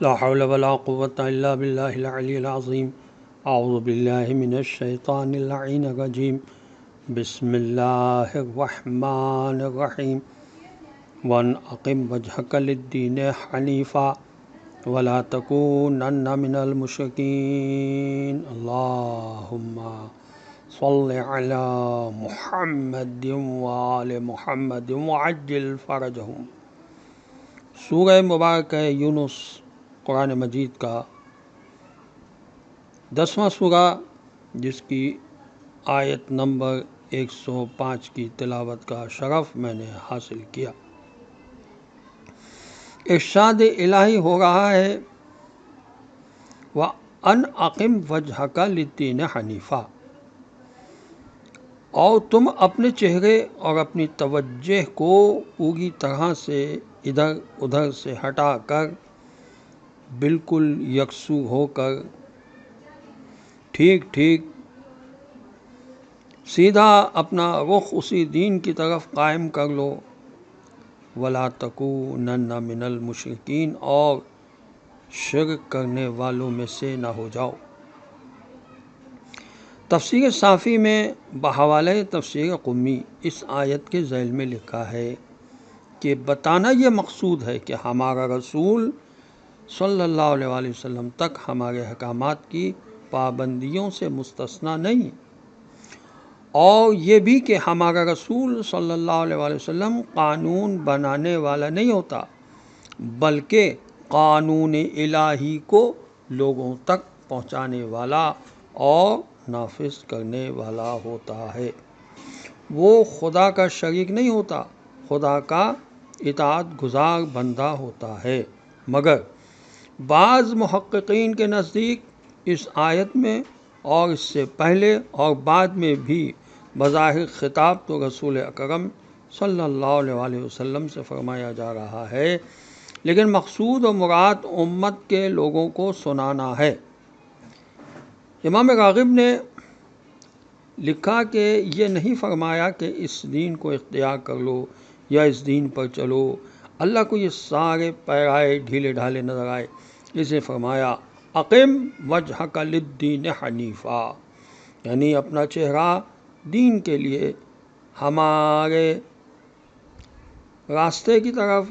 لا حول ولا قوة إلا بالله العلي العظيم. أعوذ بالله من الشيطان اللعين الرجيم. بسم الله الرحمن الرحيم. وأن أقم وجهك للدين حنيفا ولا تكونن من المشركين. اللهم صل على محمد وآل محمد وعجل فرجهم. سورہ مبارکہ یونس قرآن مجید کا 10واں سورہ، جس کی آیت نمبر 105 کی تلاوت کا شرف میں نے حاصل کیا۔ ارشاد الہی ہو رہا ہے وَأَنْ أَقِمْ وَجْهَكَ لِلدِّينِ حَنِيفًا، اور تم اپنے چہرے اور اپنی توجہ کو پوری طرح سے ادھر ادھر سے ہٹا کر بالکل یکسو ہو کر ٹھیک ٹھیک سیدھا اپنا رخ اسی دین کی طرف قائم کر لو۔ وَلَا تَكُونَنَّ مِنَ الْمُشْرِكِينَ، اور شرک کرنے والوں میں سے نہ ہو جاؤ۔ تفسیر صافی میں بحوالہ تفسیر قمی اس آیت کے ذیل میں لکھا ہے کہ بتانا یہ مقصود ہے کہ ہمارا رسول صلی اللہ علیہ وآلہ وسلم تک ہمارے احکامات کی پابندیوں سے مستثنی نہیں، اور یہ بھی کہ ہمارا رسول صلی اللہ علیہ وآلہ وسلم قانون بنانے والا نہیں ہوتا، بلکہ قانون الہی کو لوگوں تک پہنچانے والا اور نافذ کرنے والا ہوتا ہے۔ وہ خدا کا شریک نہیں ہوتا، خدا کا اطاعت گزار بندہ ہوتا ہے۔ مگر بعض محققین کے نزدیک اس آیت میں اور اس سے پہلے اور بعد میں بھی بظاہر خطاب تو رسول اکرم صلی اللہ علیہ وآلہ وسلم سے فرمایا جا رہا ہے، لیکن مقصود و مراد امت کے لوگوں کو سنانا ہے۔ امام راغب نے لکھا کہ یہ نہیں فرمایا کہ اس دین کو اختیار کر لو یا اس دین پر چلو۔ اللہ کو یہ سارے پیرائے ڈھیلے ڈھالے نظر آئے، اسے فرمایا اقم وجہک للدین حنیفا، یعنی اپنا چہرہ دین کے لیے ہمارے راستے کی طرف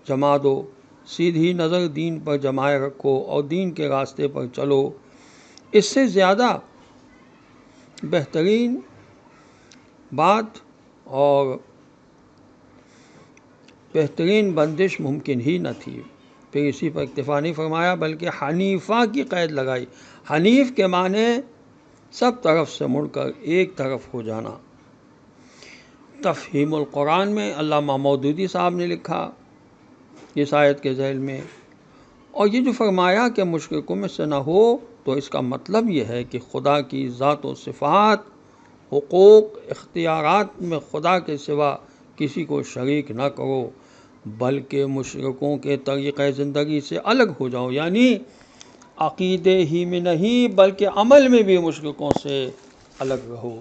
جما دو، سیدھی نظر دین پر جمائے رکھو اور دین کے راستے پر چلو۔ اس سے زیادہ بہترین بات اور بہترین بندش ممکن ہی نہ تھی۔ پھر اسی پر اکتفا نہیں فرمایا بلکہ حنیفہ کی قید لگائی۔ حنیف کے معنی سب طرف سے مڑ کر ایک طرف ہو جانا۔ تفہیم القرآن میں علامہ مودودی صاحب نے لکھا اس آیت کے ذیل میں، اور یہ جو فرمایا کہ مشرکوں میں سے نہ ہو، تو اس کا مطلب یہ ہے کہ خدا کی ذات و صفات، حقوق، اختیارات میں خدا کے سوا کسی کو شریک نہ کرو، بلکہ مشرکوں کے طریقہ زندگی سے الگ ہو جاؤ، یعنی عقیدے ہی میں نہیں بلکہ عمل میں بھی مشرکوں سے الگ رہو۔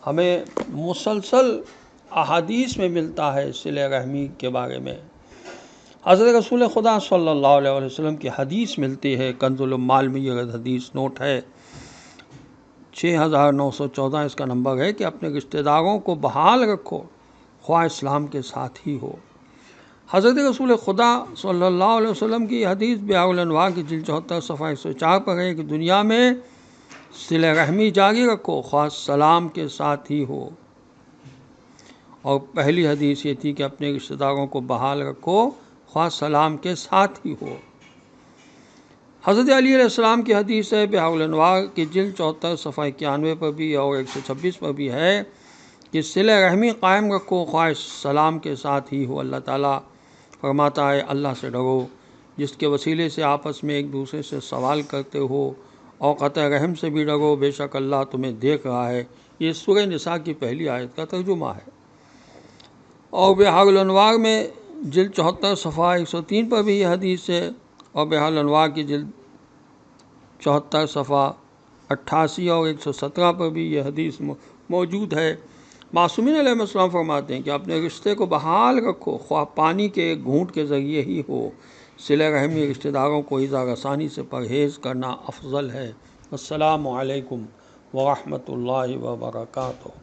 ہمیں مسلسل احادیث میں ملتا ہے صلہ رحمی کے بارے میں۔ حضرت رسول خدا صلی اللہ علیہ وسلم کی حدیث ملتی ہے، کنز العمال میں یہ حدیث نوٹ ہے، 6914 اس کا نمبر ہے، کہ اپنے رشتہ داروں کو بحال رکھو خواہ اسلام کے ساتھ ہی ہو۔ حضرت رسول خدا صلی اللہ علیہ وسلم کی حدیث بیاء الانوار کی جلد 74 صفحہ 104 پر ہے کہ دنیا میں صلہ رحمی جاری رکھو خواہ سلام کے ساتھ ہی ہو۔ اور پہلی حدیث یہ تھی کہ اپنے رشتہ داروں کو بحال رکھو خواہ سلام کے ساتھ ہی ہو۔ حضرت علی علیہ السلام کی حدیث ہے بیاء الانوار کی جلد 74 صفحہ 91 پر بھی اور 126 پر بھی ہے کہ صلہ رحمی قائم رکھو خواہ سلام کے ساتھ ہی ہو۔ اللہ تعالیٰ فرماتا ہے اللہ سے ڈرو جس کے وسیلے سے آپس میں ایک دوسرے سے سوال کرتے ہو، اور قطع رحم سے بھی ڈرو، بے شک اللہ تمہیں دیکھ رہا ہے۔ یہ سورہ نساء کی پہلی آیت کا ترجمہ ہے۔ اور بیاء الانوار میں جلد 74 صفحہ 103 پر بھی یہ حدیث ہے، اور بیاء الانوار کی جلد 74 صفحہ 88 اور 117 پر بھی یہ حدیث موجود ہے۔ معصومین علیہ السلام فرماتے ہیں کہ اپنے رشتے کو بحال رکھو، خواہ پانی کے ایک گھونٹ کے ذریعے ہی ہو۔ صلہ رحمی رشتہ داروں کو اظہار رسانی سے پرہیز کرنا افضل ہے۔ السلام علیکم ورحمۃ اللہ وبرکاتہ۔